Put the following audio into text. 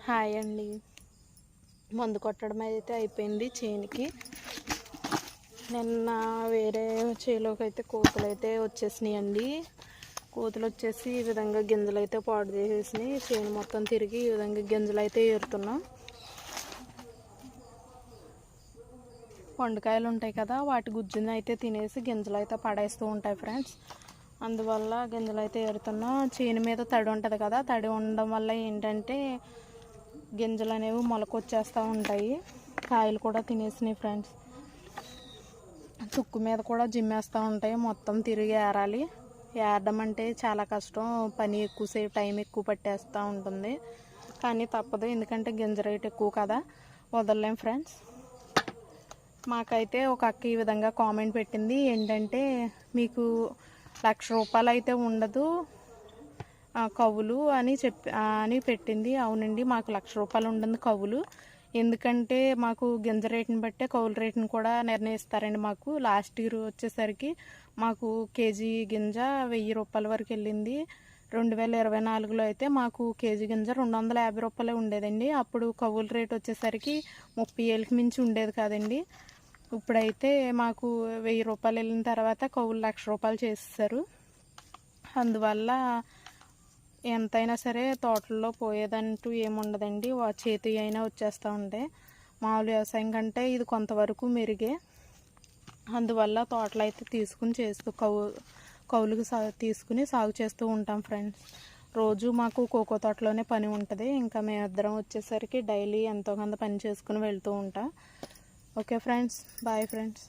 Hi అండి. మందు కొట్టడం అయితే అయిపోయింది చేనుకి. నిన్న వేరే చేలోకి అయితే కోతులు అయితే వచ్చేసినాయి అండి. కోతులు వచ్చేసి ఈ విధంగా గింజలు అయితే పాడు చేసేసినాయి. చేను మొత్తం తిరిగి ఈ విధంగా గింజలు అయితే ఏరుతున్నాం. వండకాయలు ఉంటాయి కదా, వాటి గుజ్జుని అయితే తినేసి గింజలు అయితే పడేస్తూ ఉంటాయి ఫ్రెండ్స్. అందువల్ల గింజలు అయితే ఏరుతున్నాం. చేను మీద తడి ఉంటుంది కదా, తడి ఉండడం వల్ల ఏంటంటే గింజలు అనేవి మొలకొచ్చేస్తూ ఉంటాయి. కాయలు కూడా తినేసినాయి ఫ్రెండ్స్. తుక్కు మీద కూడా జిమ్మేస్తూ ఉంటాయి. మొత్తం తిరిగి ఏరాలి. ఏరడం అంటే చాలా కష్టం, పని ఎక్కువసేపు టైం ఎక్కువ పట్టేస్తూ ఉంటుంది. కానీ తప్పదు, ఎందుకంటే గింజ రేట్ ఎక్కువ కదా, వదలలేం ఫ్రెండ్స్. మాకైతే ఒక అక్క ఈ విధంగా కామెంట్ పెట్టింది, ఏంటంటే మీకు ₹1,00,000 అయితే ఉండదు కవులు అని పెట్టింది. అవునండి, మాకు ₹1,00,000 ఉండదు కవులు. ఎందుకంటే మాకు గింజ రేటుని బట్టే కవుల రేటుని కూడా నిర్ణయిస్తారండి. మాకు లాస్ట్ ఇయర్ వచ్చేసరికి మాకు కేజీ గింజ ₹1,000 వరకు వెళ్ళింది. 2024లో అయితే మాకు కేజీ గింజ ₹250 ఉండేదండి. అప్పుడు కవుల రేట్ వచ్చేసరికి 30,000కి మించి ఉండేది కాదండి. ఇప్పుడైతే మాకు ₹1,000 వెళ్ళిన తర్వాత కవులు ₹1,00,000 చేసేసారు. అందువల్ల ఎంతైనా సరే తోటల్లో పోయేదంటూ ఏముండదండి, చేతి అయినా వచ్చేస్తూ ఉంటాయి. మామూలు వ్యవసాయం కంటే ఇది కొంతవరకు మెరుగే. అందువల్ల తోటలు అయితే తీసుకుని కౌలుకి తీసుకుని సాగు చేస్తూ ఉంటాం ఫ్రెండ్స్. రోజు మాకు కోకో తోటలోనే పని ఉంటుంది. ఇంకా మేమిద్దరం వచ్చేసరికి డైలీ ఎంతో కొంత పని చేసుకుని వెళ్తూ ఉంటాం. Okay friends, bye friends.